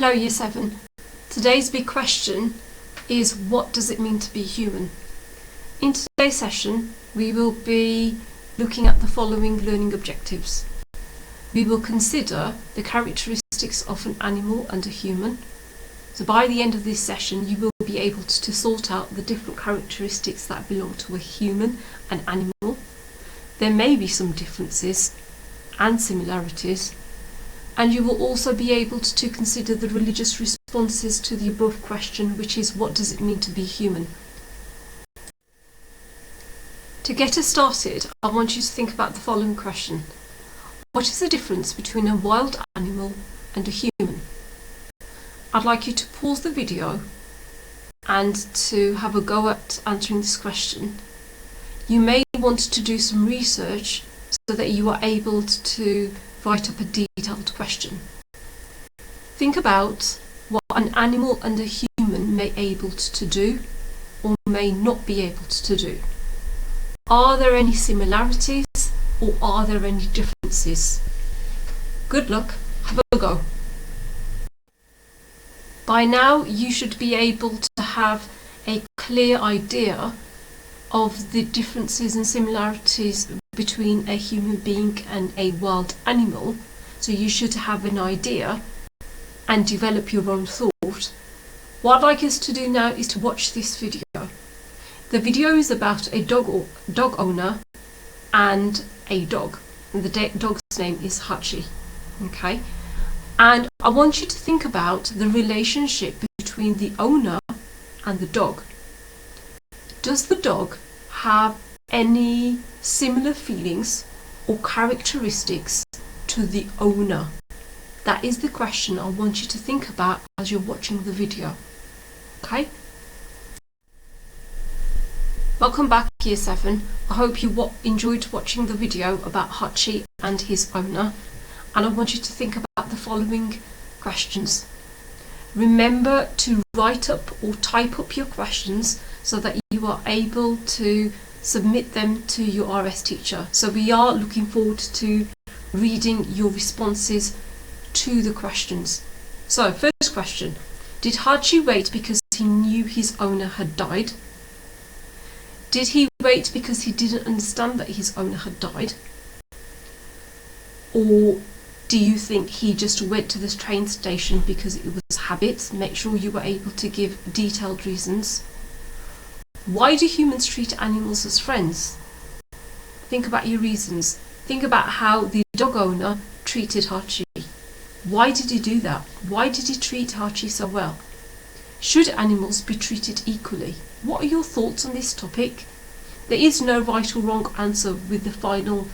Hello Year 7. Today's big question is, what does it mean to be human? In today's session we will be looking at the following learning objectives. We will consider the characteristics of an animal and a human. So by the end of this session you will be able to sort out the different characteristics that belong to a human and animal. There may be some differences and similarities, and you will also be able to consider the religious responses to the above question, which is, what does it mean to be human? To get us started, I want you to think about the following question. What is the difference between a wild animal and a human? I'd like you to pause the video and to have a go at answering this question. You may want to do some research so that you are able to write up a detailed question. Think about what an animal and a human may be able to do or may not be able to do. Are there any similarities or are there any differences? Good luck, have a go. By now you should be able to have a clear idea of the differences and similarities between a human being and a wild animal, so you should have an idea and develop your own thought. What I'd like us to do now is to watch this video. The video is about a dog owner and a dog, and the dog's name is Hachi. Okay, and I want you to think about the relationship between the owner and the dog. Does the dog have any similar feelings or characteristics to the owner? That is the question I want you to think about as you're watching the video. Okay? Welcome back, Year 7. I hope you enjoyed watching the video about Hachi and his owner, and I want you to think about the following questions. Remember to write up or type up your questions so that you are able to submit them to your RS teacher. So we are looking forward to reading your responses to the questions. So first question, did Hachi wait because he knew his owner had died? Did he wait because he didn't understand that his owner had died? Or do you think he just went to this train station because it was habit? Make sure you were able to give detailed reasons. Why do humans treat animals as friends? Think about your reasons. Think about how the dog owner treated Hachi. Why did he do that? Why did he treat Hachi so well? Should animals be treated equally? What are your thoughts on this topic? There is no right or wrong answer with the final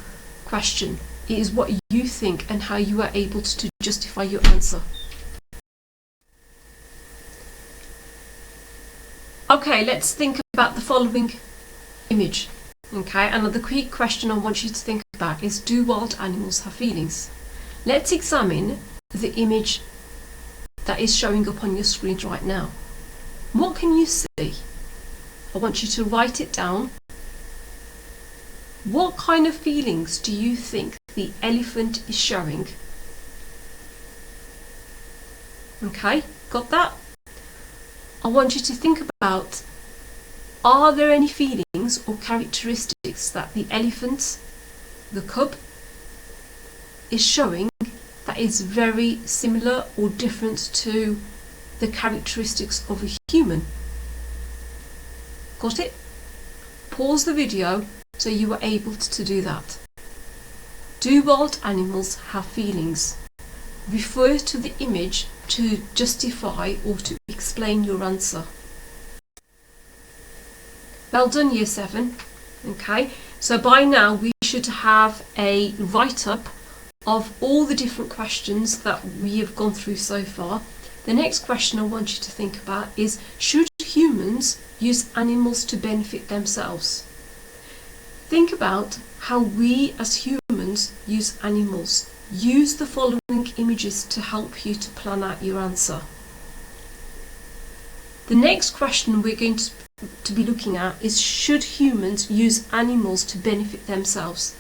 question. It is what you think and how you are able to justify your answer. Okay, let's think about the following image. Okay, and the quick question I want you to think about is, do wild animals have feelings? Let's examine the image that is showing up on your screen right now. What can you see? I want you to write it down. What kind of feelings do you think the elephant is showing? Okay, got that? I want you to think about, are there any feelings or characteristics that the elephant, the cub, is showing that is very similar or different to the characteristics of a human? Got it? Pause the video so you are able to do that. Do wild animals have feelings? Refer to the image to justify or to explain your answer. Well done, Year 7. Okay, so by now we should have a write-up of all the different questions that we have gone through so far. The next question I want you to think about is, should humans use animals to benefit themselves? Think about how we as humans use animals. Use the following images to help you to plan out your answer. The next question we're going to be looking at is, should humans use animals to benefit themselves?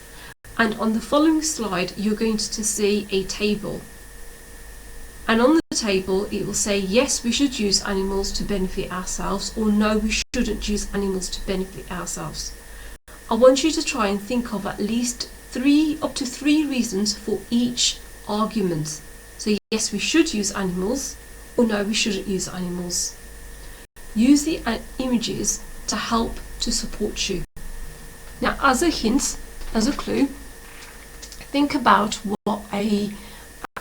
And on the following slide you're going to see a table. And on the table it will say yes, we should use animals to benefit ourselves, or no, we shouldn't use animals to benefit ourselves. I want you to try and think of at least up to three reasons for each argument. So yes, we should use animals, or no, we shouldn't use animals. Use the images to help to support you. Now, as a hint, as a clue, think about what a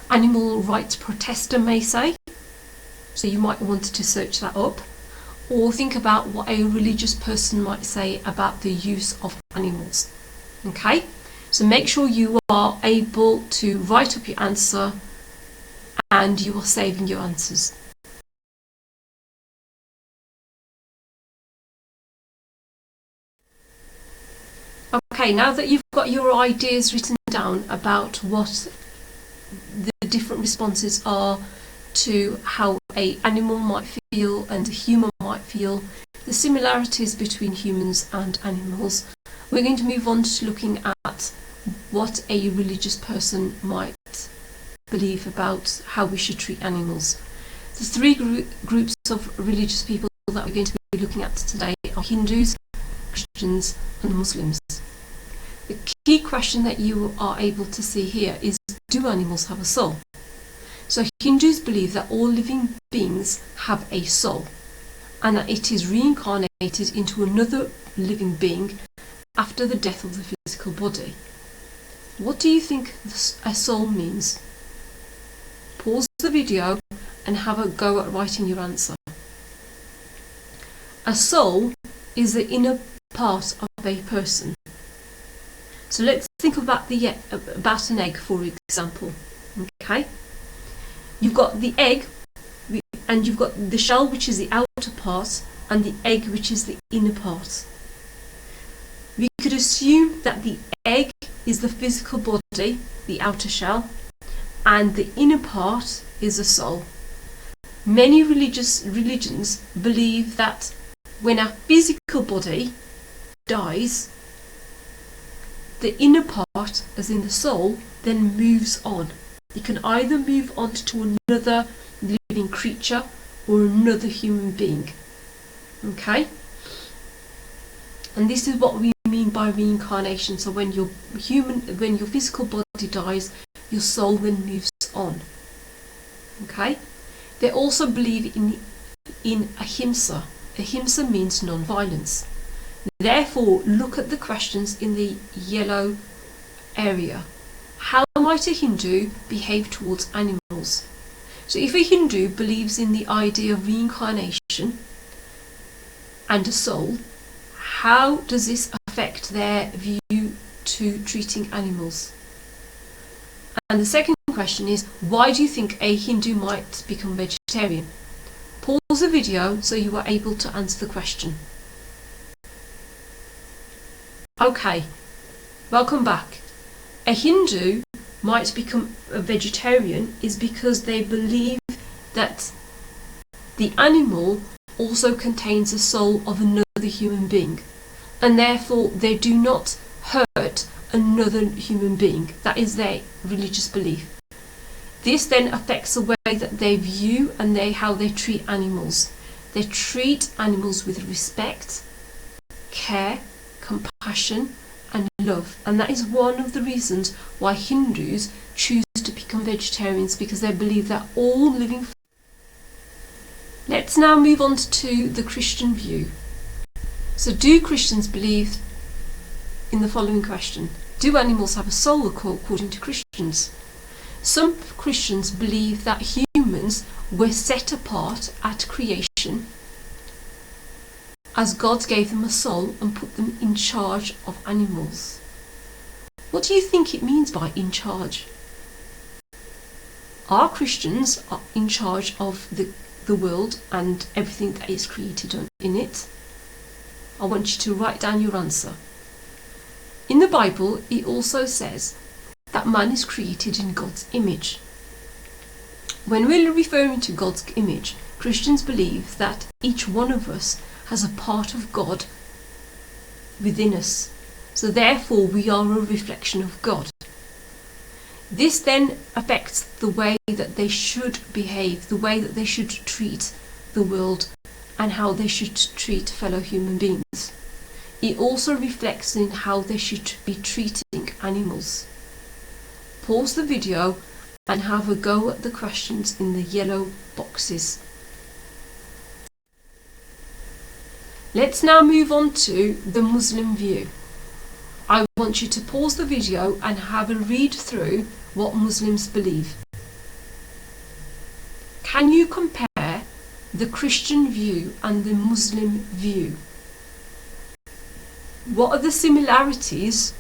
animal rights protester may say. So you might want to search that up. Or think about what a religious person might say about the use of animals. Okay? So make sure you are able to write up your answer and you are saving your answers. Okay, now that you've got your ideas written down about what the different responses are to how an animal might feel and a human might feel, the similarities between humans and animals, we're going to move on to looking at what a religious person might believe about how we should treat animals. The three groups of religious people that we're going to be looking at today are Hindus, Christians and Muslims. The key question that you are able to see here is, do animals have a soul? So Hindus believe that all living beings have a soul and that it is reincarnated into another living being after the death of the physical body. What do you think a soul means? Pause the video and have a go at writing your answer. A soul is the inner part of a person. So let's think about an egg, for example. Okay, you've got the egg, and you've got the shell, which is the outer part, and the egg, which is the inner part. We could assume that the egg is the physical body, the outer shell, and the inner part is the soul. Many religions believe that when our physical body dies, the inner part, as in the soul, then moves on. It can either move on to another living creature or another human being. Okay? And this is what we mean by reincarnation. So when your physical body dies, your soul then moves on. Okay? They also believe in ahimsa. Ahimsa means non-violence. Therefore, look at the questions in the yellow area. How might a Hindu behave towards animals? So if a Hindu believes in the idea of reincarnation and a soul, how does this affect their view to treating animals? And the second question is, why do you think a Hindu might become vegetarian? Pause the video so you are able to answer the question. Okay, welcome back. A Hindu might become a vegetarian is because they believe that the animal also contains the soul of another human being, and therefore they do not hurt another human being. That is their religious belief. This then affects the way that they view and how they treat animals. They treat animals with respect, care, compassion and love, and that is one of the reasons why Hindus choose to become vegetarians, because they believe that all living. Let's now move on to the Christian view. So do Christians believe in the following question? Do animals have a soul according to Christians? Some Christians believe that humans were set apart at creation as God gave them a soul and put them in charge of animals. What do you think it means by in charge? Are Christians in charge of the world and everything that is created in it? I want you to write down your answer. In the Bible, it also says that man is created in God's image. When we're referring to God's image, Christians believe that each one of us has a part of God within us. So therefore we are a reflection of God. This then affects the way that they should behave, the way that they should treat the world, and how they should treat fellow human beings. It also reflects in how they should be treating animals. Pause the video and have a go at the questions in the yellow boxes. Let's now move on to the Muslim view. I want you to pause the video and have a read through what Muslims believe. Can you compare the Christian view and the Muslim view? What are the similarities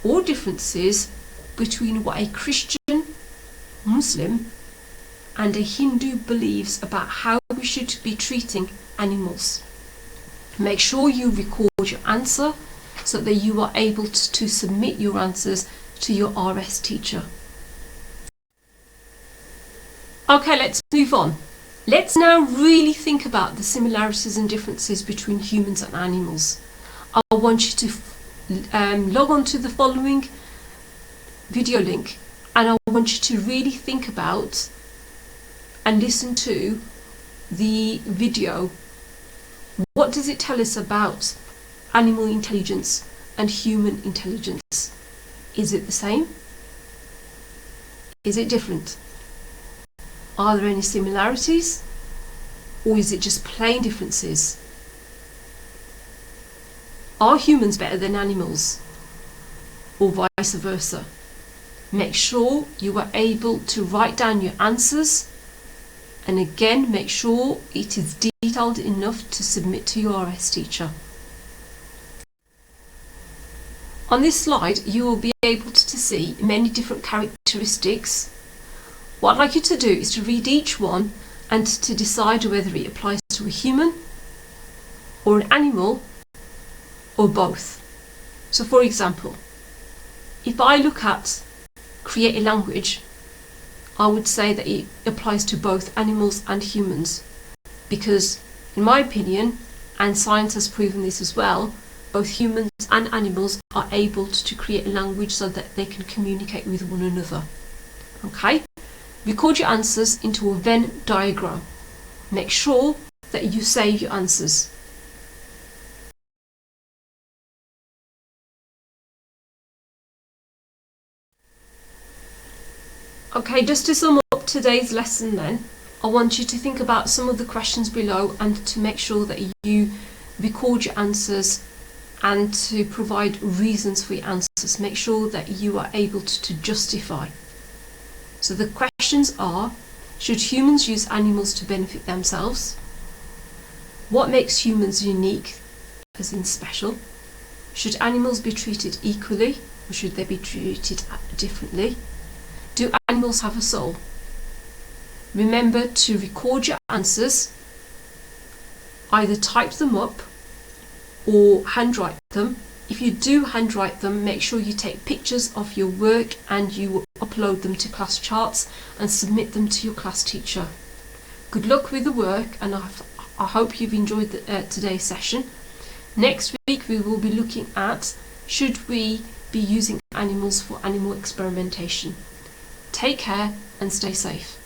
or differences between what a Christian, Muslim and a Hindu believes about how we should be treating animals? Make sure you record your answer so that you are able to submit your answers to your RS teacher. Okay, let's move on. Let's now really think about the similarities and differences between humans and animals. I want you to log on to the following video link, and I want you to really think about and listen to the video. What does it tell us about animal intelligence and human intelligence? Is it the same? Is it different? Are there any similarities? Or is it just plain differences? Are humans better than animals? Or vice versa? Make sure you are able to write down your answers, and again make sure it is detailed enough to submit to your RS teacher. On this slide you will be able to see many different characteristics. What I'd like you to do is to read each one and to decide whether it applies to a human or an animal or both. So for example, if I look at create a language, I would say that it applies to both animals and humans, because in my opinion, and science has proven this as well, both humans and animals are able to create a language so that they can communicate with one another. Okay? Record your answers into a Venn diagram. Make sure that you save your answers. Okay, just to sum up today's lesson then, I want you to think about some of the questions below and to make sure that you record your answers and to provide reasons for your answers. Make sure that you are able to justify. So the questions are: should humans use animals to benefit themselves? What makes humans unique, as in special? Should animals be treated equally, or should they be treated differently? Do animals have a soul? Remember to record your answers, either type them up or handwrite them. If you do handwrite them, make sure you take pictures of your work and you upload them to class charts and submit them to your class teacher. Good luck with the work, and I hope you've enjoyed today's session. Next week we will be looking at, should we be using animals for animal experimentation? Take care and stay safe.